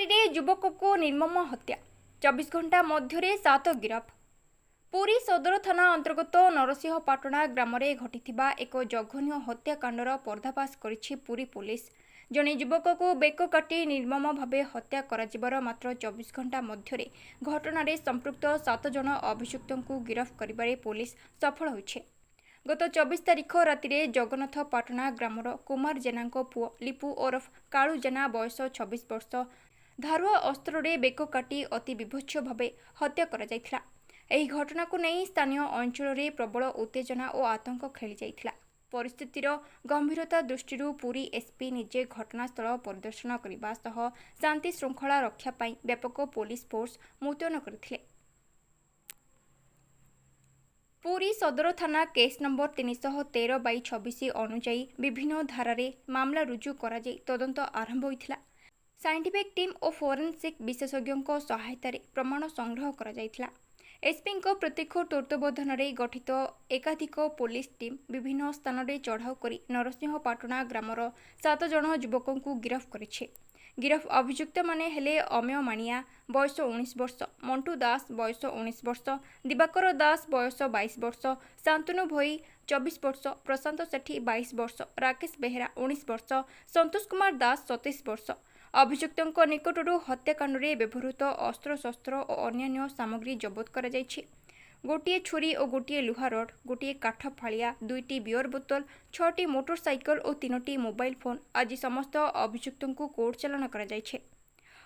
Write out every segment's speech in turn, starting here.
रे युवक को निर्मम हत्या 24 घंटा मध्य 7 गिरफ। पुरी सदर थाना अंतर्गत नरसिंहपाटଣା ग्राम में घटिथिबा एक जघन्य हत्याकांडर पर्दाफाश करिछि पुरी पुलिस। जने युवक को बेक काटी निर्मम भावे हत्या कराजिबार मात्र 24 घंटा मध्य घटना संपृक्त 7 जन अभियुक्त को गिरफ करिबारे पुलिस सफल होइछे। गत 24 तारिख राति जगन्नाथ पाटଣା ग्रामर कुमार जेना पुओ लिपु ओरफ कालू जेना बयस 26 वर्ष धारुआ अस्त्र बेक काटी अति विभत्स भावे हत्या करा जायथिला। एही घटना को नहीं स्थानीय अंचल में प्रबल उत्तेजना और आतंक खेली जायथिला। परिस्थितिर गंभीरता दृष्टि पुरी एसपी निजे घटनास्थल परिदर्शन करने सह शांति श्रृंखला रक्षा पाई व्यापक पुलिस फोर्स मुतयन करथिले। पुरी सदर थाना केस नंबर 313/26 अनुजाई विभिन्न धारारे मामला रुजु करा जाई तदंत आरंभ होइथिला। साइंटिफिक टीम और फोरेंसिक विशेषज्ञों सहायता प्रमाण संग्रह करा जायथिला। एसपी प्रत्यक्ष तत्वावधान गठित एकाधिक पुलिस टीम विभिन्न स्थान में चढ़ाऊ कर नरसिंहपाटଣା ग्रामर 7 जन युवक को गिरफ करिछे। गिरफ अभियुक्त माने हेले अमेय मानिया बयस 19 वर्ष, मंटू दास बयस 19 वर्ष, दिवाकर दास बयस 22 वर्ष, शांतनु भोई 24 वर्ष, प्रशांत सेठी 22 वर्ष, राकेश बेहेरा 19 वर्ष, संतोष कुमार दास 27 वर्ष। अभियुक्त निकटरू हत्याकांड में व्यवहृत अस्त्रशस्त्र और अन्य सामग्री जबत कर गोटे छुरी और गोटे लुहा रड, गोटे काठ फाड़िया, 2टी बियर बोतल, 6टी मोटरसाइकल और 3टी मोबाइल फोन आज समस्त अभियुक्त को कोर्ट चालान कर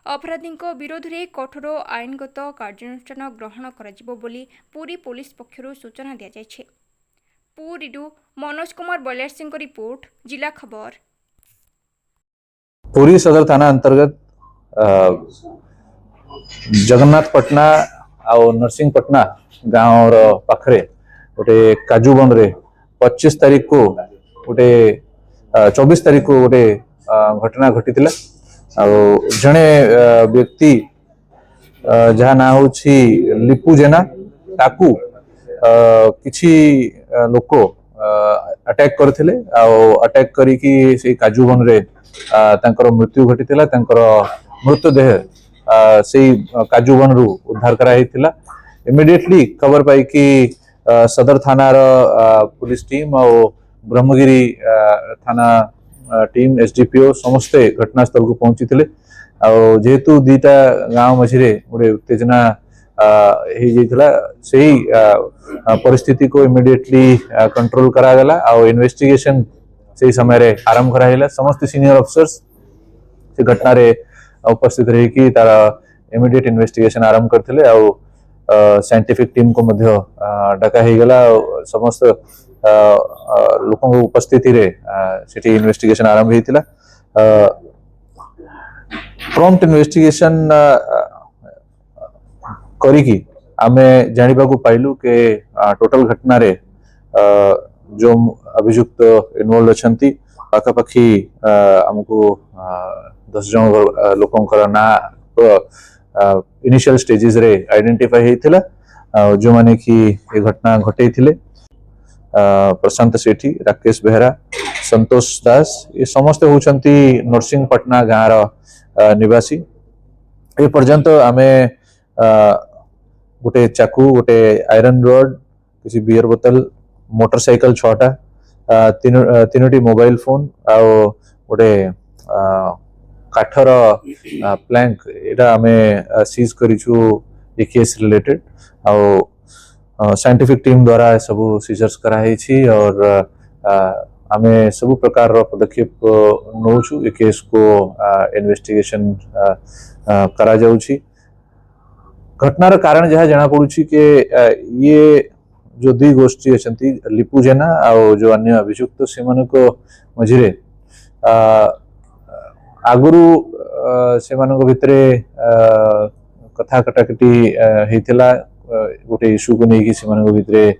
अपराधी विरोध में कठोर आईनगत कार्यानुष्ठान ग्रहण कर पुरी पुलिस पक्षर सूचना दी जाए। पुरी मनोज कुमार बलियार सिंह रिपोर्ट, जिला खबर। पुरी सदर थाना अंतर्गत जगन्नाथपाटଣା और नरसिंहपाटଣା गाँव पाखरे गोटे काजूबन रे 25 तारीख को गोटे 24 तारीख को गोटे घटना घटी जड़े व्यक्ति जहाँ ना हूँ लिपु जेना ताकू किछि लोक अटैक करथिले अटैक करिकी से काजूबन रे तांकर मृत्यु घटी मृतदेह से काजूबन रु उद्धार करा। इमिडिएटली खबर पाई कि सदर थाना पुलिस टीम और ब्रह्मगिरी थाना टीम एसडीपीओ समस्ते घटनास्थल को पहुंची थे। जेहेतु दीटा गाँव मझे गोटे उत्तेजना से परिस्थिति को इमिडिएटली कंट्रोल करागला और इन्वेस्टिगेशन से समय आरंभ कराइला। समस्त सीनियर ऑफिसर्स से घटना रे उपस्थित रही कि तार इमिडिएट इन्वेस्टिगेशन आरंभ करथिले और साइंटिफिक टीम को मध्य डाका ही गला। समस्त लोकों को उपस्थिति रे सिटी इन्वेस्टिगेशन आरंभ हेतिला। प्रॉम्प्ट इन्वेस्टिगेशन करिकी आमे जानिबा को पाइलु के टोटल घटना रे जो अभियुक्त इन्वॉल्व अछंती पाखापाखि हमको 10 जन लोकंकर ना इनिशियल स्टेजेस रे आइडेंटिफाई हेतिला। जो माने कि ये घटना घटे थिले प्रशांत सेठी, राकेश बेहेरा, संतोष दास ये समस्त होचंती नरसिंहपाटଣା गाँव निवासी। ए पर्यंत आमे गोटे चाकू, गोटे आयरन रड, किसी बियर बोतल, मोटरसाइकल 6टा, 3टी मोबाइल फोन आ गोटे काठर प्लैंक एटा आमे सीज करिछु ए केस रिलेटेड। साइंटिफिक टीम द्वारा सब सीजर्स कराई छी और आमे सब प्रकार रो पदक्षेप नौछु ए केस को इन्वेस्टिगेशन करा जाउछि। घटनार कारण जहाँ जना पड़ुछि के ये जो दुई गोष्ठी अछंती लिपु जेना और जो अन्य अभियुक्त से मझिरे आगुरु से भितरे कथा कटाकटी हेतिला। गोटे इश्यू को लेकिन से भितरे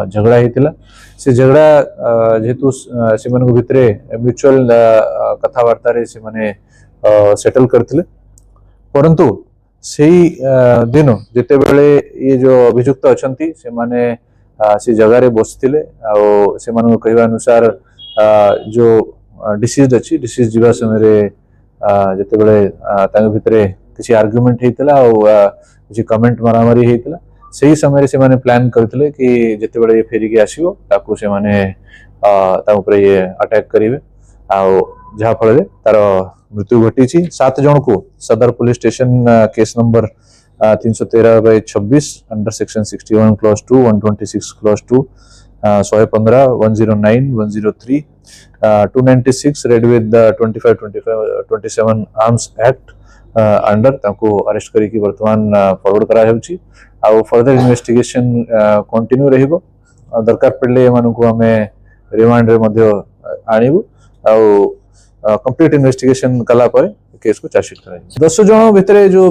झगड़ा हेतिला। से झगड़ा जेहेतु से भितरे म्यूचुअल कथबार्ता रे से माने सेटल करथिले। परंतु सही दिन जिते बेले ये जो अभियुक्त अछंती से माने से जगह रे बसथिले और से कहवा अनुसार जो डिसीज अच्छी डिसीज जीवा समय ଯେତେବେଳେ ତାଙ୍କ ଭିତରେ କିଛି ଆର୍ଗୁମେଣ୍ଟ ହେଇଥିଲା ଆଉ କିଛି କମେଣ୍ଟ ମରାମରି ହେଇଥିଲା ସେହି ସମୟରେ ସେମାନେ ପ୍ଲାନ୍ କରିଥିଲେ କି ଯେତେବେଳେ ଫେରିକି ଆସିବ ତାକୁ ସେମାନେ ତା ଉପରେ ଆଟାକ୍ କରିବେ ଆଉ ଯାହା ଫଳରେ ତାର मृत्यु घटी 7 जन को सदर police station case number 313/26 under section 61 clause 2 126 clause 2 115 109 103 296 read with 25 arms act under ताको अरेस्ट करिकी वर्तमान फॉरवर्ड करा हेउची आ फर्दर इन्वेस्टिगेशन कंटिन्यू रहिबो दरकार पड़ले मानको हमें रिमांड रे मध्य आनिबो आ कंप्लीट इन्वेस्टिगेशन कला पर केस को चार्जशीट कराई 10 जन भितरे जो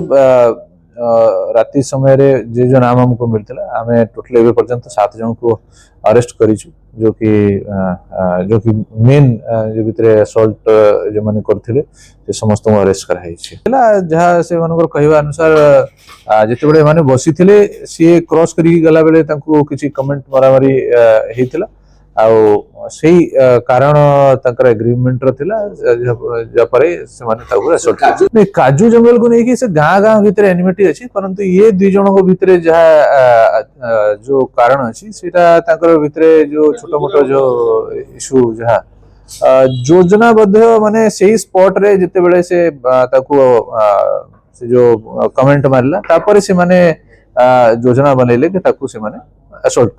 राति समय रे जो नाम हमको मिलता आमे टोटल एबे पर्यंत 7 जन को अरेस्ट करिछु जो कि मेन जो भितरे असॉल्ट जो माने करथिले से समस्त को अरेस्ट कराई छी जहा से मानकर कहवा अनुसार जेते बडे माने बसिथिले सी क्रॉस करी गला बेले तांको किछि कमेंट मरामरी हेतिला आउ सेही कारण तंकर एग्रीमेंट रथिला जपरे से माने ताको असॉल्ट नहीं काजू जंगल को नहीं कि से गां भीतर एनिमिटी अछि परंतु ये दुई जन को भीतर जहा जो कारण अछि सेटा तंकर भीतर जो छोटा मोटा जो इशू जहा योजनाबद्ध माने सेही स्पॉट रे जते बेले से ताको से जो कमेंट मारला तापर से माने योजना बनेले कि ताको से माने असॉल्ट